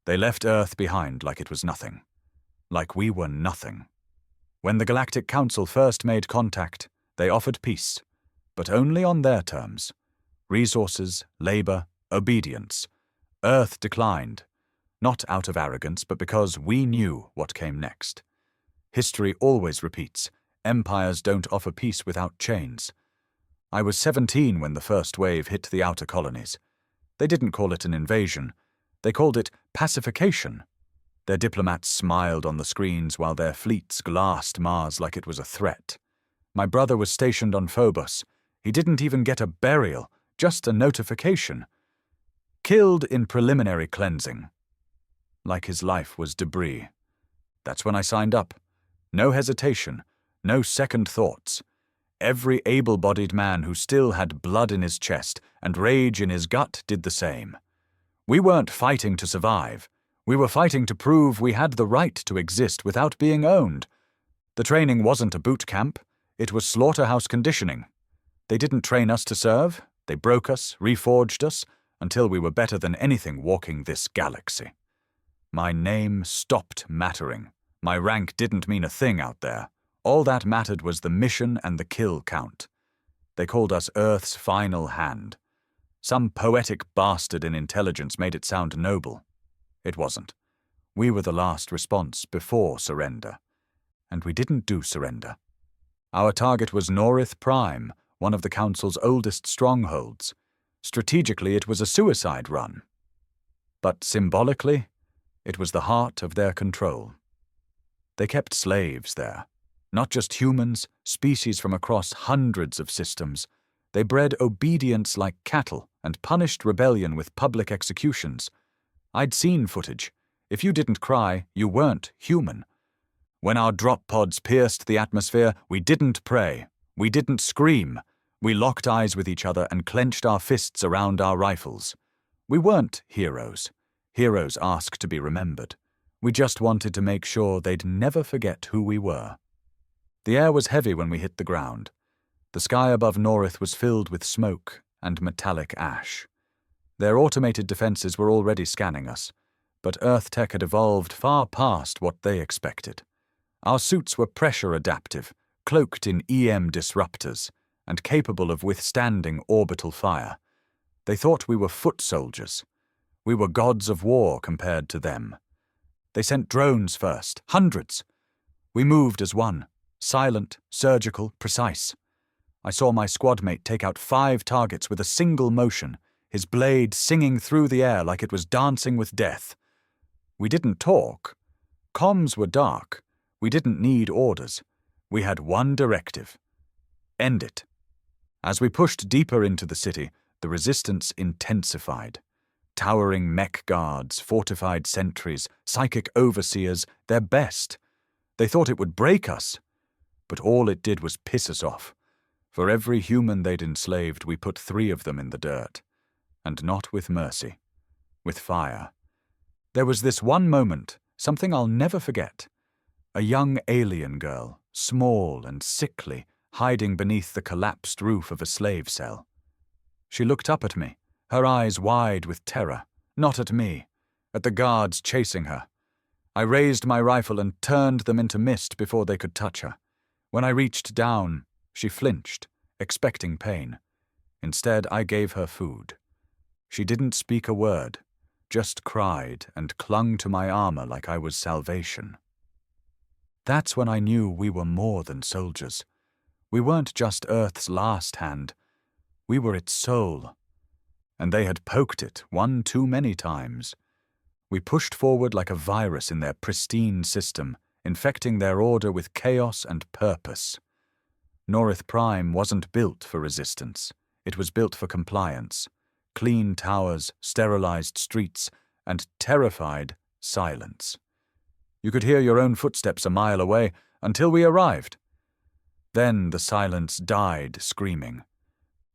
They left Earth behind like it was nothing. Like we were nothing. When the Galactic Council first made contact, they offered peace, but only on their terms. Resources, labor, obedience. Earth declined, not out of arrogance, but because we knew what came next. History always repeats. Empires don't offer peace without chains. I was 17 when the first wave hit the outer colonies. They didn't call it an invasion. They called it pacification. Their diplomats smiled on the screens while their fleets glassed Mars like it was a threat. My brother was stationed on Phobos. He didn't even get a burial, just a notification. Killed in preliminary cleansing. Like his life was debris. That's when I signed up. No hesitation, no second thoughts. Every able-bodied man who still had blood in his chest and rage in his gut did the same. We weren't fighting to survive. We were fighting to prove we had the right to exist without being owned. The training wasn't a boot camp. It was slaughterhouse conditioning. They didn't train us to serve. They broke us, reforged us, until we were better than anything walking this galaxy. My name stopped mattering. My rank didn't mean a thing out there. All that mattered was the mission and the kill count. They called us Earth's final hand. Some poetic bastard in intelligence made it sound noble. It wasn't. We were the last response before surrender. And we didn't do surrender. Our target was Norith Prime, one of the Council's oldest strongholds. Strategically, it was a suicide run. But symbolically, it was the heart of their control. They kept slaves there. Not just humans, species from across hundreds of systems. They bred obedience like cattle and punished rebellion with public executions. I'd seen footage. If you didn't cry, you weren't human. When our drop pods pierced the atmosphere, we didn't pray. We didn't scream. We locked eyes with each other and clenched our fists around our rifles. We weren't heroes. Heroes ask to be remembered. We just wanted to make sure they'd never forget who we were. The air was heavy when we hit the ground. The sky above Norith was filled with smoke and metallic ash. Their automated defenses were already scanning us, but Earth tech had evolved far past what they expected. Our suits were pressure adaptive, cloaked in EM disruptors, and capable of withstanding orbital fire. They thought we were foot soldiers. We were gods of war compared to them. They sent drones first, hundreds. We moved as one, silent, surgical, precise. I saw my squadmate take out 5 targets with a single motion, his blade singing through the air like it was dancing with death. We didn't talk. Comms were dark. We didn't need orders. We had one directive. End it. As we pushed deeper into the city, the resistance intensified. Towering mech guards, fortified sentries, psychic overseers, their best. They thought it would break us. But all it did was piss us off. For every human they'd enslaved, we put 3 of them in the dirt. And not with mercy. With fire. There was this one moment, something I'll never forget. A young alien girl, small and sickly, hiding beneath the collapsed roof of a slave cell. She looked up at me, her eyes wide with terror, not at me, at the guards chasing her. I raised my rifle and turned them into mist before they could touch her. When I reached down, she flinched, expecting pain. Instead, I gave her food. She didn't speak a word, just cried and clung to my armor like I was salvation. That's when I knew we were more than soldiers. We weren't just Earth's last hand. We were its soul. And they had poked it one too many times. We pushed forward like a virus in their pristine system, infecting their order with chaos and purpose. Norith Prime wasn't built for resistance. It was built for compliance. Clean towers, sterilized streets, and terrified silence. You could hear your own footsteps a mile away until we arrived. Then the silence died screaming.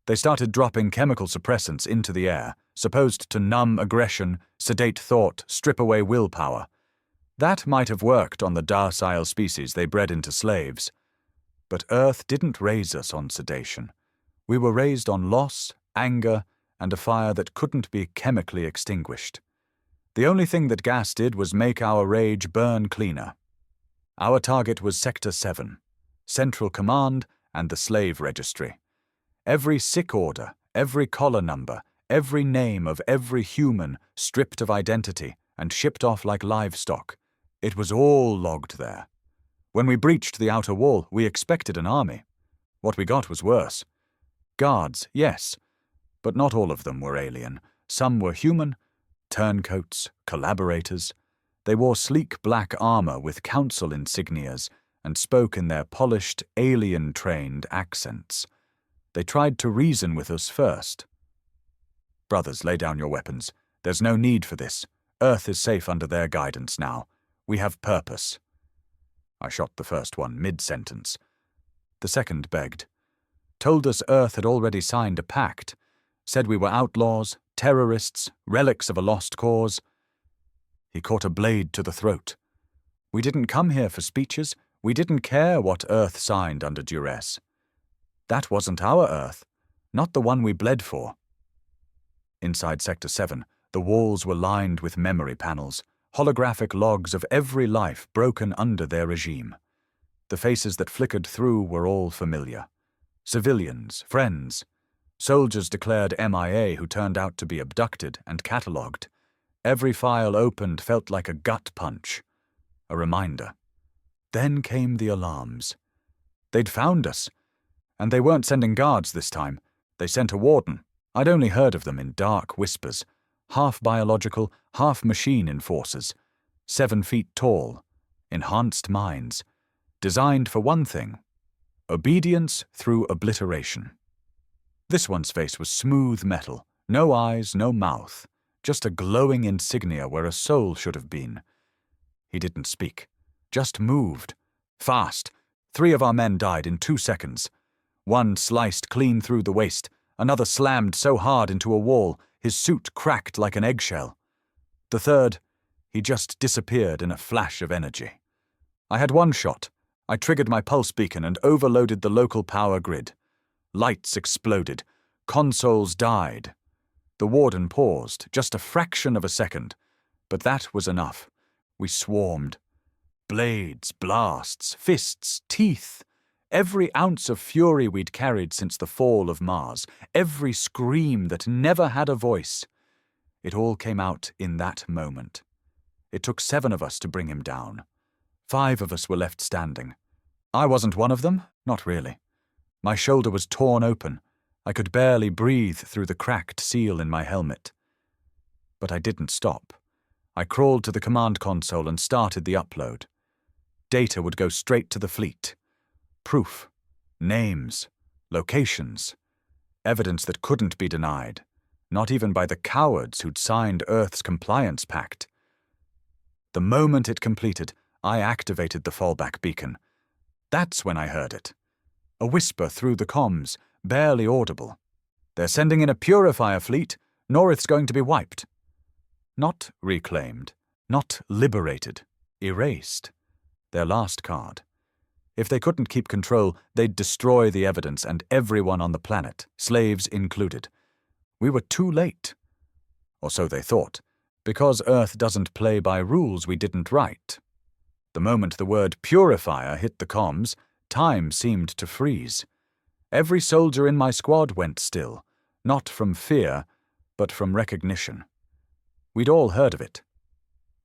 They started dropping chemical suppressants into the air, supposed to numb aggression, sedate thought, strip away willpower. That might have worked on the docile species they bred into slaves. But Earth didn't raise us on sedation. We were raised on loss, anger, and a fire that couldn't be chemically extinguished. The only thing that gas did was make our rage burn cleaner. Our target was Sector 7, Central Command and the Slave Registry. Every sick order, every collar number, every name of every human stripped of identity and shipped off like livestock. It was all logged there. When we breached the outer wall, we expected an army. What we got was worse. Guards, yes, but not all of them were alien. Some were human, turncoats, collaborators. They wore sleek black armor with council insignias and spoke in their polished, alien-trained accents. They tried to reason with us first. Brothers, lay down your weapons. There's no need for this. Earth is safe under their guidance now. We have purpose. I shot the first one mid-sentence. The second begged. Told us Earth had already signed a pact. Said we were outlaws, terrorists, relics of a lost cause. He caught a blade to the throat. We didn't come here for speeches. We didn't care what Earth signed under duress. That wasn't our Earth, not the one we bled for. Inside Sector 7, the walls were lined with memory panels, holographic logs of every life broken under their regime. The faces that flickered through were all familiar. Civilians, friends, soldiers declared MIA who turned out to be abducted and catalogued. Every file opened felt like a gut punch, a reminder. Then came the alarms. They'd found us. And they weren't sending guards this time. They sent a warden. I'd only heard of them in dark whispers. Half biological, half machine enforcers. 7 feet tall. Enhanced minds. Designed for one thing. Obedience through obliteration. This one's face was smooth metal. No eyes, no mouth. Just a glowing insignia where a soul should have been. He didn't speak. Just moved. Fast. 3 of our men died in 2 seconds. One sliced clean through the waist, another slammed so hard into a wall, his suit cracked like an eggshell. The third, he just disappeared in a flash of energy. I had one shot. I triggered my pulse beacon and overloaded the local power grid. Lights exploded. Consoles died. The warden paused, just a fraction of a second. But that was enough. We swarmed. Blades, blasts, fists, teeth. Every ounce of fury we'd carried since the fall of Mars, every scream that never had a voice. It all came out in that moment. It took 7 of us to bring him down. 5 of us were left standing. I wasn't one of them, not really. My shoulder was torn open. I could barely breathe through the cracked seal in my helmet. But I didn't stop. I crawled to the command console and started the upload. Data would go straight to the fleet. Proof, names, locations, evidence that couldn't be denied, not even by the cowards who'd signed Earth's compliance pact. The moment it completed, I activated the fallback beacon. That's when I heard it. A whisper through the comms, barely audible. They're sending in a purifier fleet. Norith's going to be wiped. Not reclaimed, not liberated, erased. Their last card. If they couldn't keep control, they'd destroy the evidence and everyone on the planet, slaves included. We were too late. Or so they thought. Because Earth doesn't play by rules we didn't write. The moment the word purifier hit the comms, time seemed to freeze. Every soldier in my squad went still, not from fear, but from recognition. We'd all heard of it.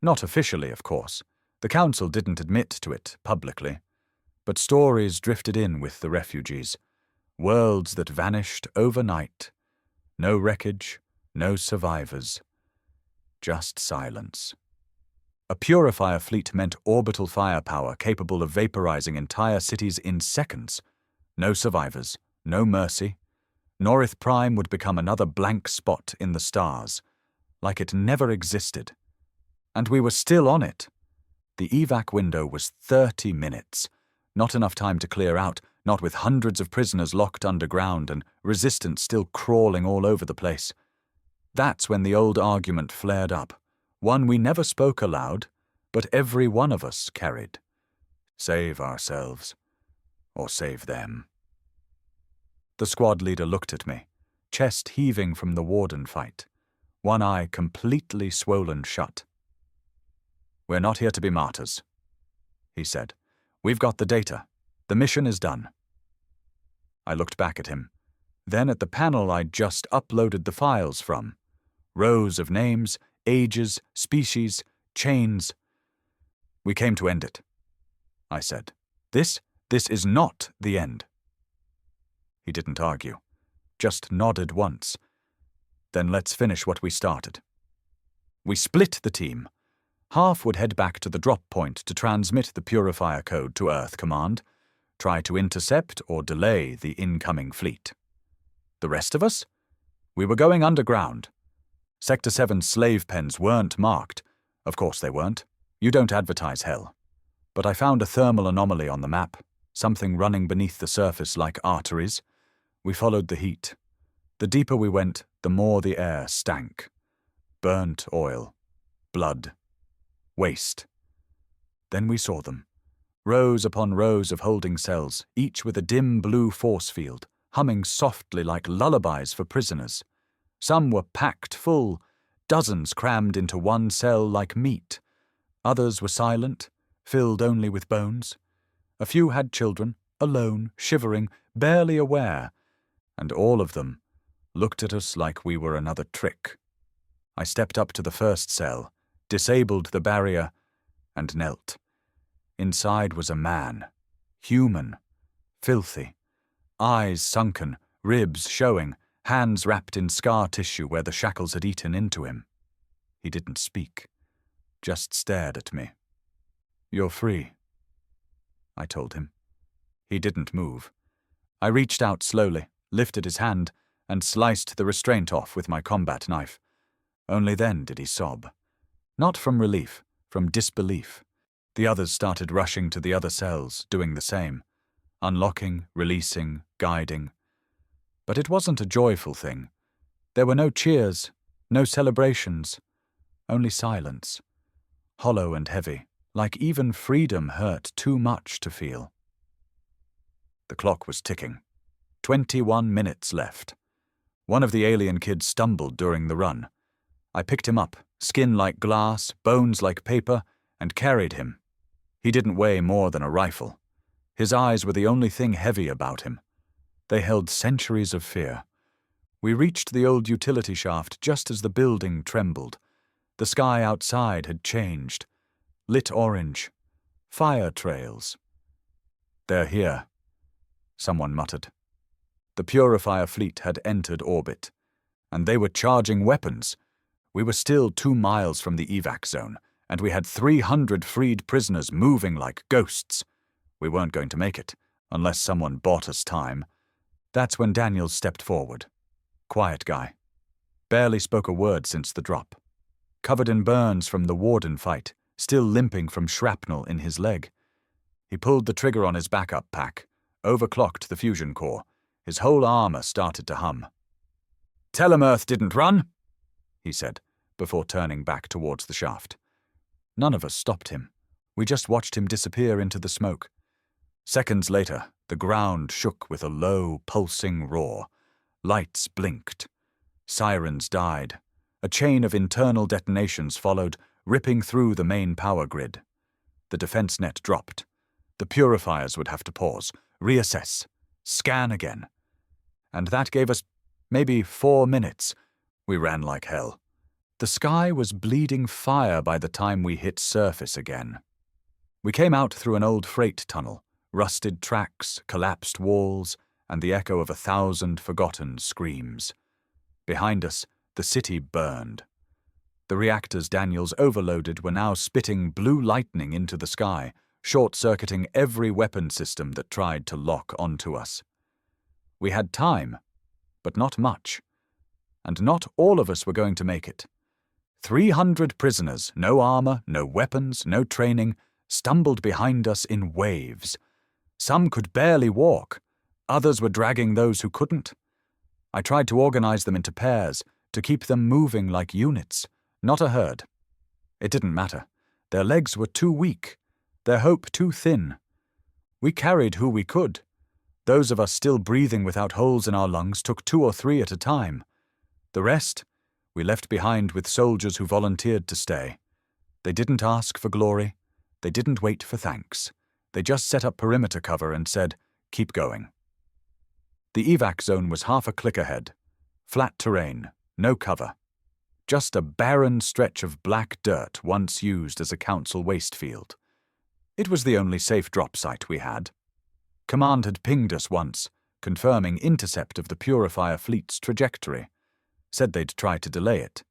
Not officially, of course. The Council didn't admit to it publicly. But stories drifted in with the refugees. Worlds that vanished overnight. No wreckage, no survivors. Just silence. A purifier fleet meant orbital firepower capable of vaporizing entire cities in seconds. No survivors, no mercy. Norith Prime would become another blank spot in the stars, like it never existed. And we were still on it. The evac window was 30 minutes. Not enough time to clear out, not with hundreds of prisoners locked underground and resistance still crawling all over the place. That's when the old argument flared up, one we never spoke aloud, but every one of us carried. Save ourselves, or save them. The squad leader looked at me, chest heaving from the warden fight. one eye completely swollen shut. "We're not here to be martyrs," he said. "We've got the data. The mission is done." I looked back at him, then at the panel I'd just uploaded the files from. Rows of names, ages, species, chains. "We came to end it," I said. This is not the end." He didn't argue, just nodded once. "Then let's finish what we started." We split the team. Half would head back to the drop point to transmit the Purifier code to Earth Command, try to intercept or delay the incoming fleet. The rest of us? We were going underground. Sector 7's slave pens weren't marked. Of course they weren't. You don't advertise hell. But I found a thermal anomaly on the map, something running beneath the surface like arteries. We followed the heat. The deeper we went, the more the air stank. Burnt oil. Blood. Waste. Then we saw them. Rows upon rows of holding cells, each with a dim blue force field, humming softly like lullabies for prisoners. Some were packed full, dozens crammed into one cell like meat. Others were silent, filled only with bones. A few had children, alone, shivering, barely aware, and all of them looked at us like we were another trick. I stepped up to the first cell, disabled the barrier, and knelt. Inside was a man, human, filthy, eyes sunken, ribs showing, hands wrapped in scar tissue where the shackles had eaten into him. He didn't speak, just stared at me. "You're free," I told him. He didn't move. I reached out slowly, lifted his hand, and sliced the restraint off with my combat knife. Only then did he sob. Not from relief, from disbelief. The others started rushing to the other cells, doing the same. Unlocking, releasing, guiding. But it wasn't a joyful thing. There were no cheers, no celebrations, only silence. Hollow and heavy, like even freedom hurt too much to feel. The clock was ticking. 21 minutes left. One of the alien kids stumbled during the run. I picked him up, skin like glass, bones like paper, and carried him. He didn't weigh more than a rifle. His eyes were the only thing heavy about him. They held centuries of fear. We reached the old utility shaft just as the building trembled. The sky outside had changed. Lit orange. Fire trails. "They're here," someone muttered. The Purifier fleet had entered orbit, and they were charging weapons. We were still 2 miles from the evac zone, and we had 300 freed prisoners moving like ghosts. We weren't going to make it, unless someone bought us time. That's when Daniels stepped forward. Quiet guy. Barely spoke a word since the drop. Covered in burns from the warden fight, still limping from shrapnel in his leg. He pulled the trigger on his backup pack, overclocked the fusion core. His whole armor started to hum. "Tell 'em Earth didn't run," he said, before turning back towards the shaft. None of us stopped him. We just watched him disappear into the smoke. Seconds later, the ground shook with a low, pulsing roar. Lights blinked. Sirens died. A chain of internal detonations followed, ripping through the main power grid. The defense net dropped. The purifiers would have to pause, reassess, scan again. And that gave us maybe 4 minutes. We ran like hell. The sky was bleeding fire by the time we hit surface again. We came out through an old freight tunnel, rusted tracks, collapsed walls, and the echo of 1,000 forgotten screams. Behind us, the city burned. The reactors Daniels overloaded were now spitting blue lightning into the sky, short-circuiting every weapon system that tried to lock onto us. We had time, but not much. And not all of us were going to make it. 300 prisoners, no armor, no weapons, no training, stumbled behind us in waves. Some could barely walk. Others were dragging those who couldn't. I tried to organize them into pairs, to keep them moving like units, not a herd. It didn't matter. Their legs were too weak, their hope too thin. We carried who we could. Those of us still breathing without holes in our lungs took 2 or 3 at a time. The rest, We left behind with soldiers who volunteered to stay. They didn't ask for glory. They didn't wait for thanks. They just set up perimeter cover and said, "Keep going." The evac zone was half a click ahead. Flat terrain, no cover. Just a barren stretch of black dirt once used as a council waste field. It was the only safe drop site we had. Command had pinged us once, confirming intercept of the Purifier fleet's trajectory. Said they'd try to delay it.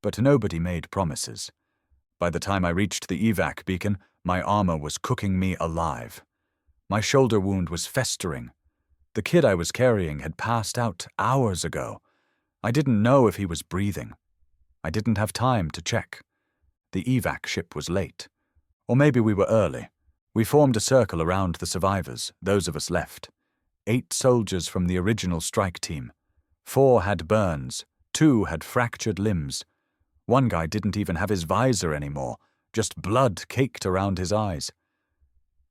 But nobody made promises. By the time I reached the evac beacon, my armor was cooking me alive. My shoulder wound was festering. The kid I was carrying had passed out hours ago. I didn't know if he was breathing. I didn't have time to check. The evac ship was late. Or maybe we were early. We formed a circle around the survivors, those of us left. 8 soldiers from the original strike team. 4 had burns, 2 had fractured limbs. One guy didn't even have his visor anymore, just blood caked around his eyes.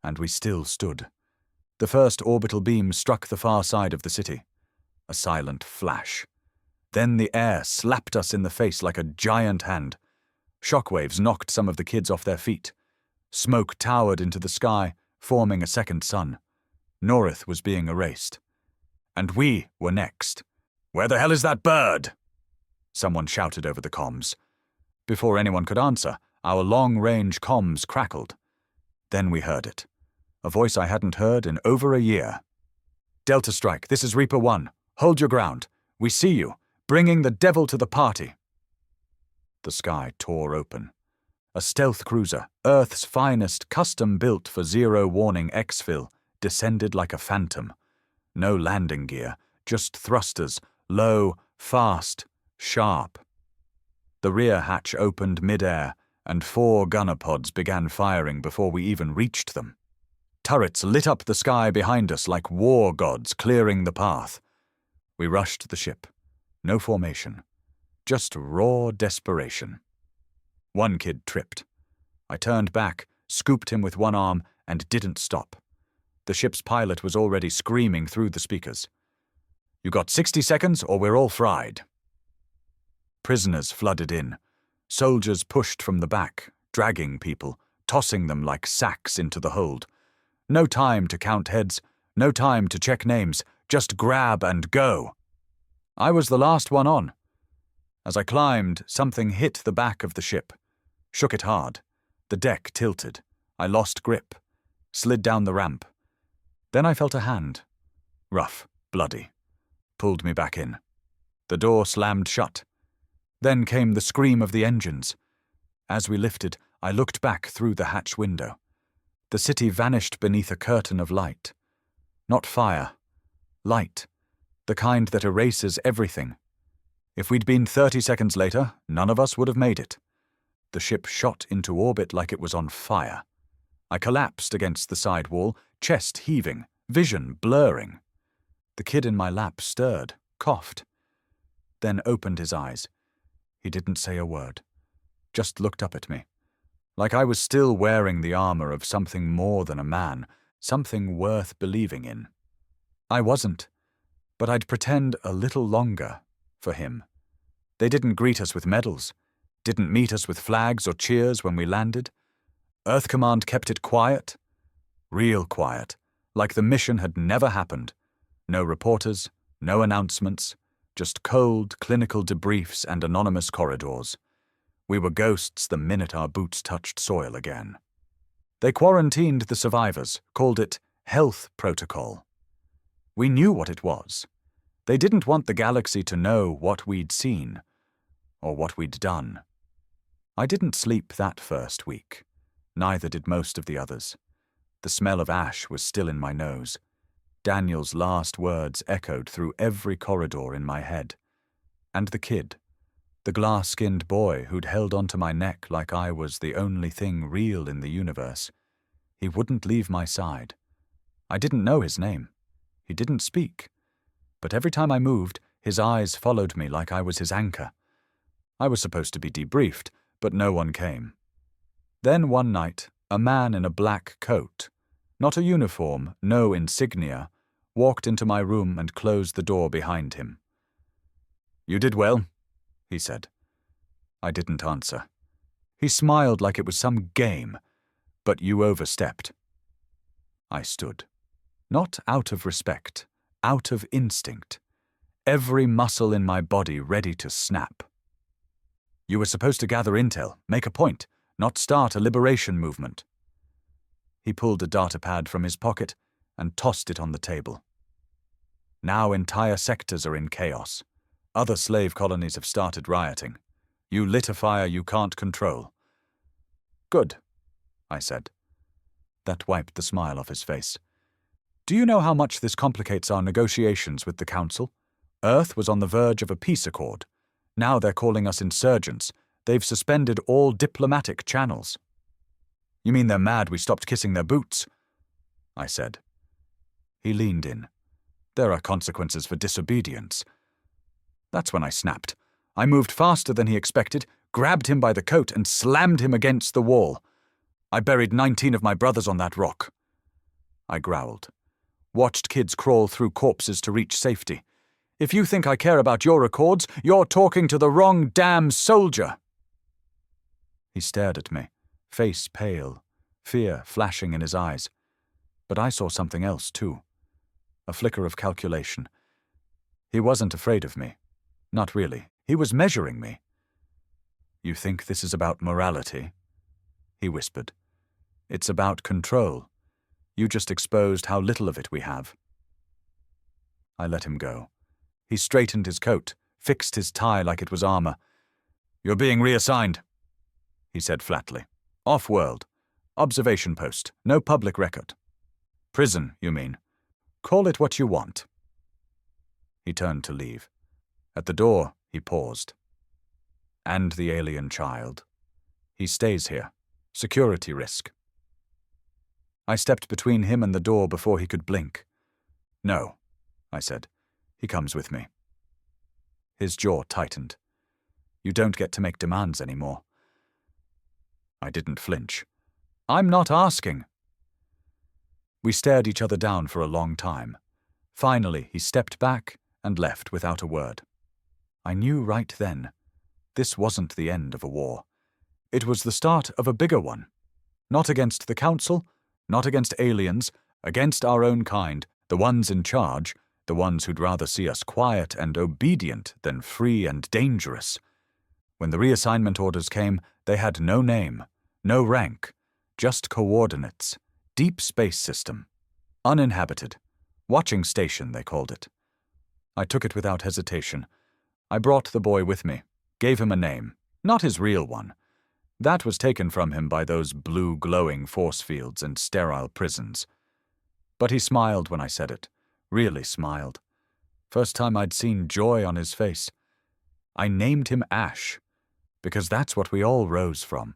And we still stood. The first orbital beam struck the far side of the city. A silent flash. Then the air slapped us in the face like a giant hand. Shockwaves knocked some of the kids off their feet. Smoke towered into the sky, forming a second sun. Norith was being erased. And we were next. "Where the hell is that bird?" Someone shouted over the comms. Before anyone could answer, our long-range comms crackled. Then we heard it. A voice I hadn't heard in over a year. "Delta Strike, this is Reaper 1. Hold your ground. We see you, bringing the devil to the party." The sky tore open. A stealth cruiser, Earth's finest, custom-built for zero-warning exfil, descended like a phantom. No landing gear, just thrusters, low, fast, sharp. The rear hatch opened mid-air, and 4 gunner pods began firing before we even reached them. Turrets lit up the sky behind us like war gods clearing the path. We rushed the ship. No formation. Just raw desperation. One kid tripped. I turned back, scooped him with one arm, and didn't stop. The ship's pilot was already screaming through the speakers. "You got 60 seconds or we're all fried." Prisoners flooded in. Soldiers pushed from the back, dragging people, tossing them like sacks into the hold. No time to count heads, no time to check names, just grab and go. I was the last one on. As I climbed, something hit the back of the ship. Shook it hard. The deck tilted. I lost grip. Slid down the ramp. Then I felt a hand. Rough, bloody. Pulled me back in. The door slammed shut. Then came the scream of the engines. As we lifted, I looked back through the hatch window. The city vanished beneath a curtain of light. Not fire. Light. The kind that erases everything. If we'd been 30 seconds later, none of us would have made it. The ship shot into orbit like it was on fire. I collapsed against the side wall, chest heaving, vision blurring. The kid in my lap stirred, coughed, then opened his eyes. He didn't say a word, just looked up at me, like I was still wearing the armor of something more than a man, something worth believing in. I wasn't, but I'd pretend a little longer for him. They didn't greet us with medals, didn't meet us with flags or cheers when we landed. Earth Command kept it quiet, real quiet, like the mission had never happened. No reporters, no announcements, just cold, clinical debriefs and anonymous corridors. We were ghosts the minute our boots touched soil again. They quarantined the survivors, called it Health Protocol. We knew what it was. They didn't want the galaxy to know what we'd seen, or what we'd done. I didn't sleep that first week. Neither did most of the others. The smell of ash was still in my nose. Daniel's last words echoed through every corridor in my head. And the kid, the glass-skinned boy who'd held onto my neck like I was the only thing real in the universe, he wouldn't leave my side. I didn't know his name. He didn't speak. But every time I moved, his eyes followed me like I was his anchor. I was supposed to be debriefed, but no one came. Then one night, a man in a black coat, not a uniform, no insignia, walked into my room and closed the door behind him. "You did well. he said. I didn't answer. He smiled like it was some game, but you overstepped. I stood. Not out of respect, out of instinct. Every muscle in my body ready to snap. You were supposed to gather intel, make a point, not start a liberation movement. He pulled a data pad from his pocket and tossed it on the table. Now entire sectors are in chaos. Other slave colonies have started rioting. You lit a fire you can't control. Good, I said. That wiped the smile off his face. Do you know how much this complicates our negotiations with the Council? Earth was on the verge of a peace accord. Now they're calling us insurgents. They've suspended all diplomatic channels. You mean they're mad we stopped kissing their boots? I said. He leaned in. There are consequences for disobedience. That's when I snapped. I moved faster than he expected, grabbed him by the coat and slammed him against the wall. I buried 19 of my brothers on that rock. I growled. Watched kids crawl through corpses to reach safety. If you think I care about your records, you're talking to the wrong damn soldier. He stared at me, face pale, fear flashing in his eyes. But I saw something else, too. A flicker of calculation. He wasn't afraid of me. Not really. He was measuring me. You think this is about morality? He whispered. It's about control. You just exposed how little of it we have. I let him go. He straightened his coat, fixed his tie like it was armor. You're being reassigned, he said flatly. Off-world. Observation post. No public record. Prison, you mean. Call it what you want. He turned to leave. At the door, he paused. And the alien child. He stays here. Security risk. I stepped between him and the door before he could blink. No, I said. He comes with me. His jaw tightened. You don't get to make demands anymore. I didn't flinch. I'm not asking. We stared each other down for a long time. Finally, he stepped back and left without a word. I knew right then, this wasn't the end of a war. It was the start of a bigger one. Not against the Council, not against aliens, against our own kind, the ones in charge, the ones who'd rather see us quiet and obedient than free and dangerous. When the reassignment orders came, they had no name, no rank, just coordinates, deep space system, uninhabited, watching station they called it. I took it without hesitation. I brought the boy with me, gave him a name, not his real one. That was taken from him by those blue glowing force fields and sterile prisons. But he smiled when I said it. Really smiled. First time I'd seen joy on his face. I named him Ash, because that's what we all rose from,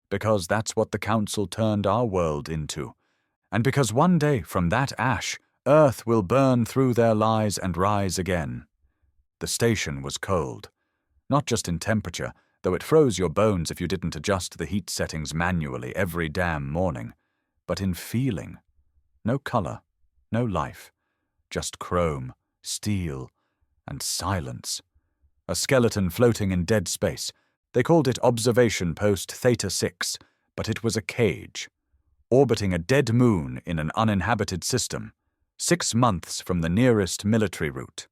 because that's what the Council turned our world into, and because one day from that ash, Earth will burn through their lies and rise again. The station was cold, not just in temperature, though it froze your bones if you didn't adjust the heat settings manually every damn morning, but in feeling. No color, no life. Just chrome, steel, and silence. A skeleton floating in dead space. They called it Observation Post Theta 6, but it was a cage. Orbiting a dead moon in an uninhabited system, 6 months from the nearest military route.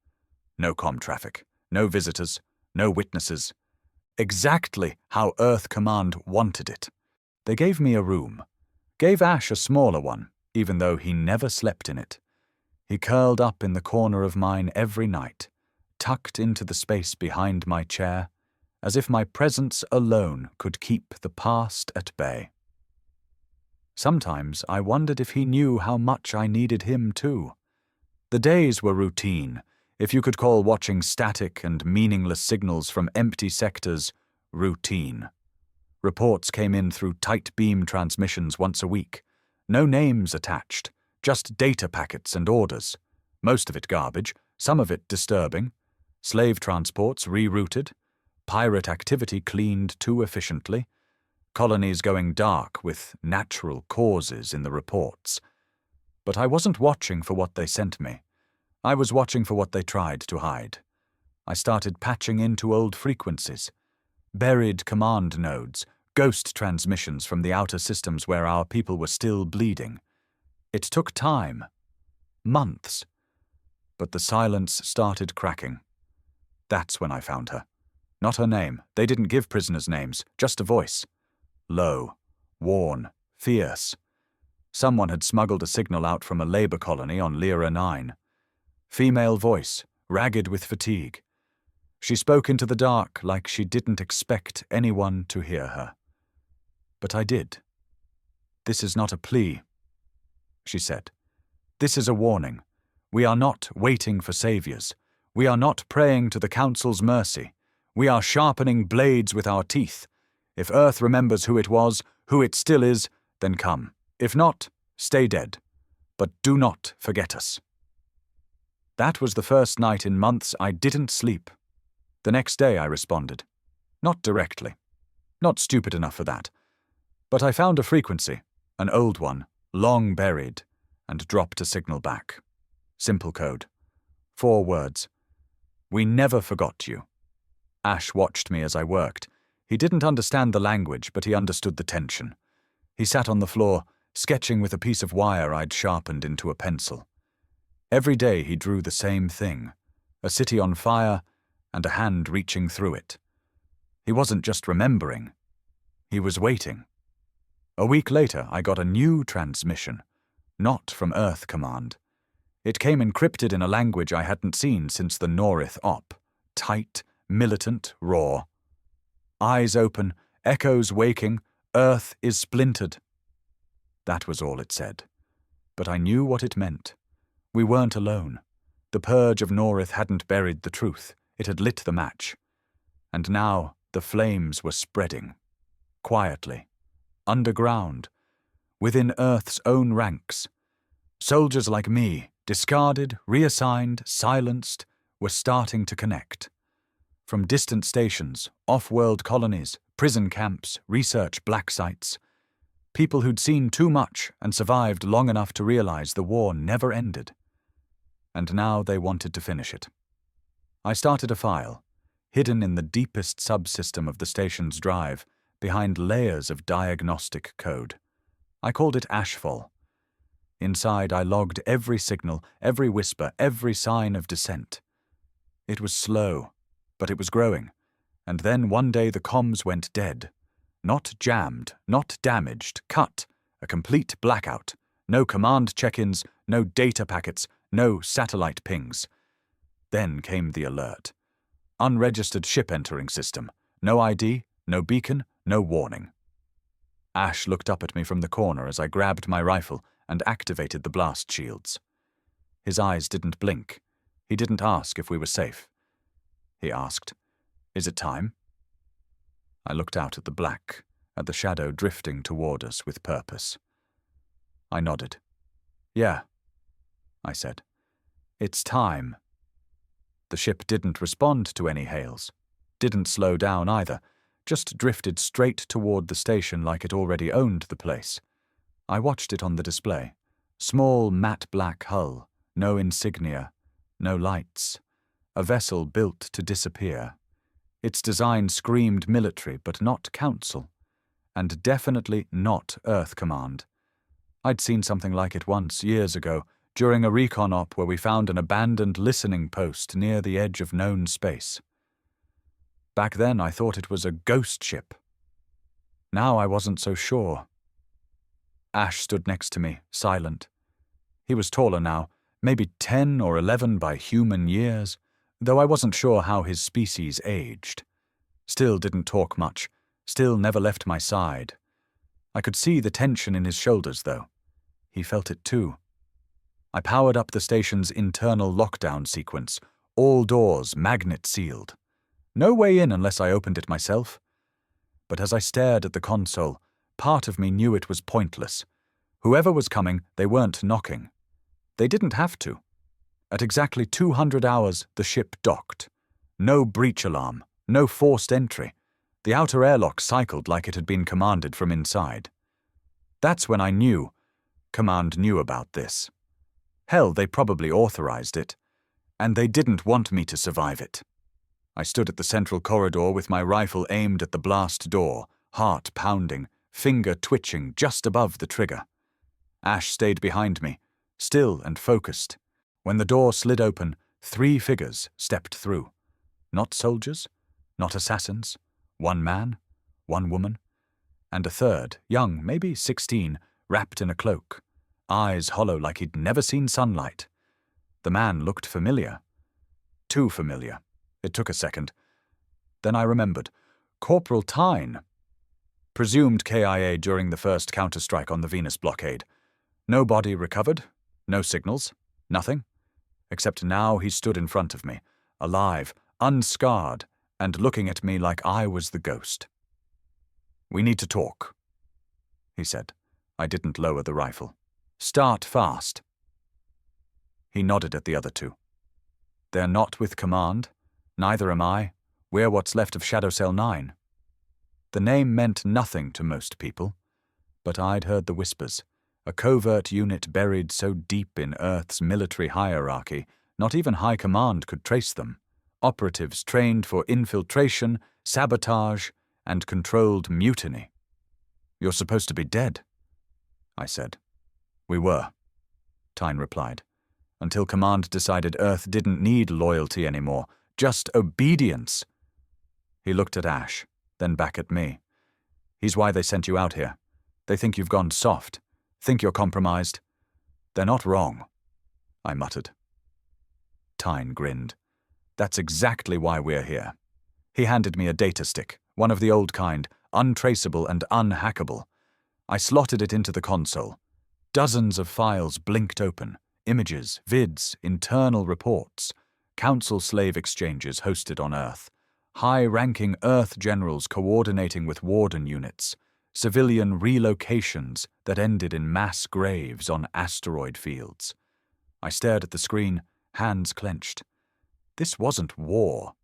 No comm traffic, no visitors, no witnesses. Exactly how Earth Command wanted it. They gave me a room. Gave Ash a smaller one, even though he never slept in it. He curled up in the corner of mine every night, tucked into the space behind my chair, as if my presence alone could keep the past at bay. Sometimes I wondered if he knew how much I needed him too. The days were routine, if you could call watching static and meaningless signals from empty sectors routine. Reports came in through tight beam transmissions once a week. No names attached. Just data packets and orders. Most of it garbage, some of it disturbing. Slave transports rerouted. Pirate activity cleaned too efficiently. Colonies going dark with natural causes in the reports. But I wasn't watching for what they sent me. I was watching for what they tried to hide. I started patching into old frequencies. Buried command nodes, ghost transmissions from the outer systems where our people were still bleeding. It took time. Months. But the silence started cracking. That's when I found her. Not her name. They didn't give prisoners names, just a voice. Low, worn, fierce. Someone had smuggled a signal out from a labor colony on Lyra 9. Female voice, ragged with fatigue. She spoke into the dark like she didn't expect anyone to hear her. But I did. "This is not a plea," she said. "This is a warning. We are not waiting for saviors. We are not praying to the Council's mercy. We are sharpening blades with our teeth. If Earth remembers who it was, who it still is, then come. If not, stay dead. But do not forget us." That was the first night in months I didn't sleep. The next day I responded. Not directly. Not stupid enough for that. But I found a frequency, an old one, long buried, and dropped a signal back. Simple code. 4 words. "We never forgot you." Ash watched me as I worked. He didn't understand the language, but he understood the tension. He sat on the floor, sketching with a piece of wire I'd sharpened into a pencil. Every day he drew the same thing, a city on fire and a hand reaching through it. He wasn't just remembering. He was waiting. A week later, I got a new transmission, not from Earth Command. It came encrypted in a language I hadn't seen since the Norith Op. Tight, militant, raw. Eyes open, echoes waking, Earth is splintered. That was all it said. But I knew what it meant. We weren't alone. The purge of Norith hadn't buried the truth. It had lit the match. And now the flames were spreading. Quietly. Underground. Within Earth's own ranks. Soldiers like me, discarded, reassigned, silenced, were starting to connect. From distant stations, off-world colonies, prison camps, research black sites. People who'd seen too much and survived long enough to realize the war never ended. And now they wanted to finish it. I started a file, hidden in the deepest subsystem of the station's drive, behind layers of diagnostic code. I called it Ashfall. Inside, I logged every signal, every whisper, every sign of dissent. It was slow, but it was growing. And then one day the comms went dead. Not jammed, not damaged, cut, a complete blackout. No command check-ins, no data packets, no satellite pings. Then came the alert. Unregistered ship entering system. No ID, no beacon, no warning. Ash looked up at me from the corner as I grabbed my rifle and activated the blast shields. His eyes didn't blink. He didn't ask if we were safe. He asked, "Is it time?" I looked out at the black, at the shadow drifting toward us with purpose. I nodded. "Yeah," I said. "It's time." The ship didn't respond to any hails. Didn't slow down either. Just drifted straight toward the station like it already owned the place. I watched it on the display. Small matte black hull, no insignia, no lights. A vessel built to disappear. Its design screamed military, but not Council. And definitely not Earth Command. I'd seen something like it once, years ago, during a recon op where we found an abandoned listening post near the edge of known space. Back then I thought it was a ghost ship. Now I wasn't so sure. Ash stood next to me, silent. He was taller now, maybe 10 or 11 by human years, though I wasn't sure how his species aged. Still didn't talk much, still never left my side. I could see the tension in his shoulders, though. He felt it too. I powered up the station's internal lockdown sequence, all doors magnet sealed. No way in unless I opened it myself. But as I stared at the console, part of me knew it was pointless. Whoever was coming, they weren't knocking. They didn't have to. At exactly 200 hours, the ship docked. No breach alarm, no forced entry. The outer airlock cycled like it had been commanded from inside. That's when I knew. Command knew about this. Hell, they probably authorized it. And they didn't want me to survive it. I stood at the central corridor with my rifle aimed at the blast door, heart pounding, finger twitching just above the trigger. Ash stayed behind me, still and focused. When the door slid open, 3 figures stepped through. Not soldiers, not assassins, 1 man, 1 woman, and a third, young, maybe 16, wrapped in a cloak, eyes hollow like he'd never seen sunlight. The man looked familiar. Too familiar. It took a second. Then I remembered. Corporal Tyne. Presumed KIA during the first counterstrike on the Venus blockade. No body recovered, no signals, nothing. Except now he stood in front of me, alive, unscarred, and looking at me like I was the ghost. "We need to talk," he said. I didn't lower the rifle. "Start fast." He nodded at the other 2. "They're not with command. Neither am I. We're what's left of Shadow Cell 9. The name meant nothing to most people, but I'd heard the whispers. A covert unit buried so deep in Earth's military hierarchy, not even high command could trace them. Operatives trained for infiltration, sabotage, and controlled mutiny. "You're supposed to be dead," I said. "We were," Tyne replied, "until command decided Earth didn't need loyalty anymore, just obedience." He looked at Ash, then back at me. "He's why they sent you out here. They think you've gone soft. Think you're compromised." "They're not wrong," I muttered. Tyne grinned. "That's exactly why we're here." He handed me a data stick, one of the old kind, untraceable and unhackable. I slotted it into the console. Dozens of files blinked open. Images, vids, internal reports. Council slave exchanges hosted on Earth. High-ranking Earth generals coordinating with warden units. Civilian relocations that ended in mass graves on asteroid fields. I stared at the screen, hands clenched. This wasn't war.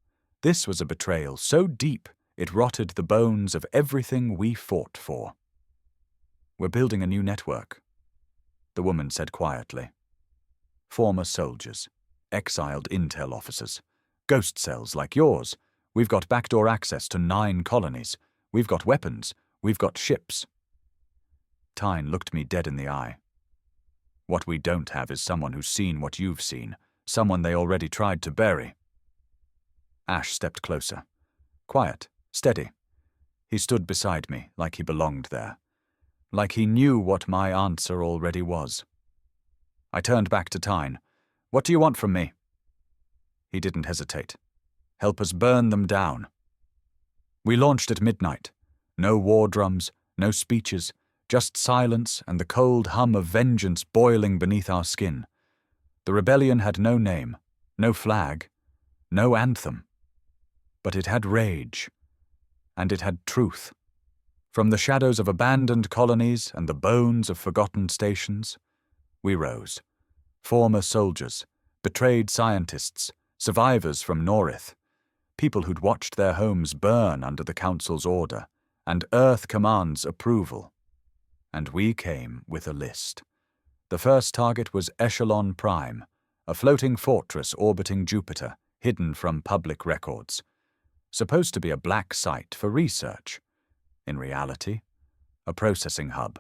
This was a betrayal so deep it rotted the bones of everything we fought for. "We're building a new network," the woman said quietly. "Former soldiers, exiled intel officers, ghost cells like yours. We've got backdoor access to 9 colonies. We've got weapons. We've got ships." Tyne looked me dead in the eye. "What we don't have is someone who's seen what you've seen, someone they already tried to bury." Ash stepped closer. Quiet, steady. He stood beside me like he belonged there. Like he knew what my answer already was. I turned back to Tyne. "What do you want from me?" He didn't hesitate. "Help us burn them down." We launched at midnight. No war drums, no speeches, just silence and the cold hum of vengeance boiling beneath our skin. The rebellion had no name, no flag, no anthem. But it had rage, and it had truth. From the shadows of abandoned colonies and the bones of forgotten stations, we rose. Former soldiers, betrayed scientists, survivors from Norith, people who'd watched their homes burn under the Council's order, and Earth Command's approval. And we came with a list. The first target was Echelon Prime, a floating fortress orbiting Jupiter, hidden from public records. Supposed to be a black site for research. In reality, a processing hub.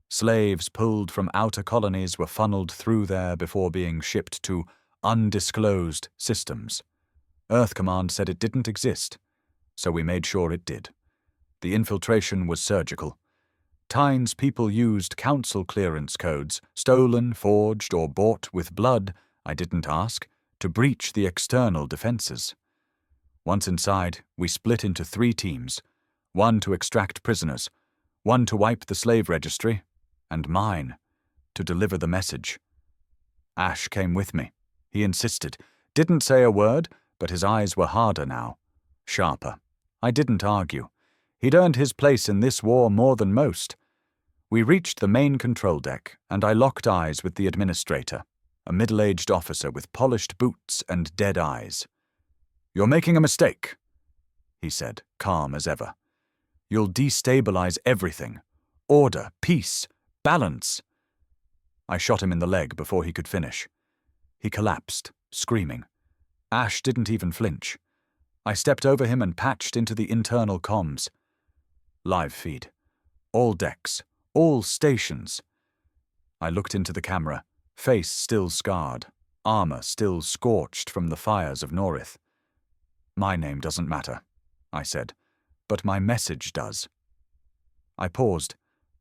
Slaves pulled from outer colonies were funneled through there before being shipped to undisclosed systems. Earth Command said it didn't exist, so we made sure it did. The infiltration was surgical. Tyne's people used council clearance codes, stolen, forged, or bought with blood, I didn't ask, to breach the external defenses. Once inside, we split into 3 teams, one to extract prisoners, one to wipe the slave registry, and mine, to deliver the message. Ash came with me. He insisted. Didn't say a word, but his eyes were harder now, sharper. I didn't argue. He'd earned his place in this war more than most. We reached the main control deck, and I locked eyes with the administrator, a middle-aged officer with polished boots and dead eyes. "You're making a mistake," he said, calm as ever. "You'll destabilize everything. Order, peace, balance." I shot him in the leg before he could finish. He collapsed, screaming. Ash didn't even flinch. I stepped over him and patched into the internal comms. Live feed. All decks. All stations. I looked into the camera, face still scarred, armor still scorched from the fires of Norith. My name doesn't matter, I said, but my message does. I paused.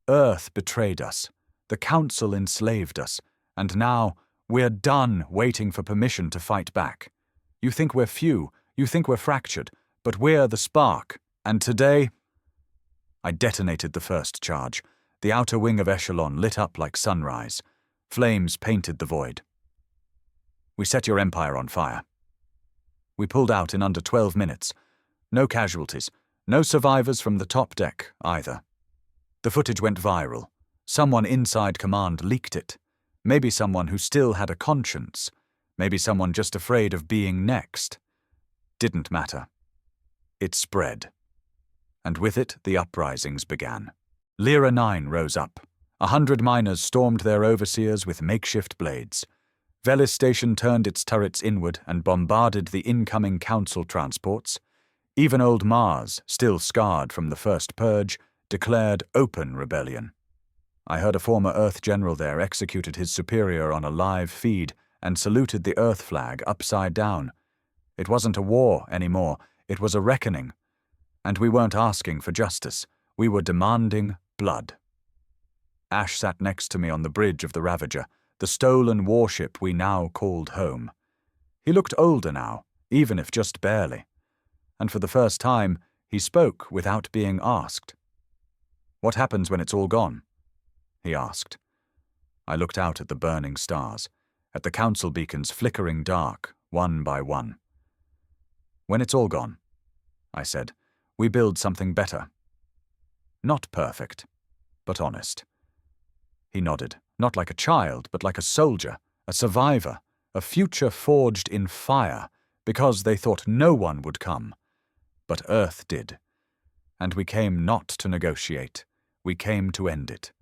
Earth betrayed us. The Council enslaved us. And now, we're done waiting for permission to fight back. You think we're few, you think we're fractured, but we're the spark. And today... I detonated the first charge. The outer wing of Echelon lit up like sunrise. Flames painted the void. We set your empire on fire. We pulled out in under 12 minutes. No casualties. No survivors from the top deck, either. The footage went viral. Someone inside command leaked it. Maybe someone who still had a conscience. Maybe someone just afraid of being next. Didn't matter. It spread. And with it, the uprisings began. Lyra 9 rose up. 100 miners stormed their overseers with makeshift blades. Velis Station turned its turrets inward and bombarded the incoming council transports. Even old Mars, still scarred from the first purge, declared open rebellion. I heard a former Earth general there executed his superior on a live feed and saluted the Earth flag upside down. It wasn't a war anymore, it was a reckoning. And we weren't asking for justice, we were demanding blood. Ash sat next to me on the bridge of the Ravager, the stolen warship we now called home. He looked older now, even if just barely. And for the first time, he spoke without being asked. "What happens when it's all gone?" he asked. I looked out at the burning stars, at the council beacons flickering dark, one by one. "When it's all gone," I said, "we build something better. Not perfect, but honest." He nodded, not like a child, but like a soldier, a survivor, a future forged in fire, because they thought no one would come. But Earth did. And we came not to negotiate, we came to end it.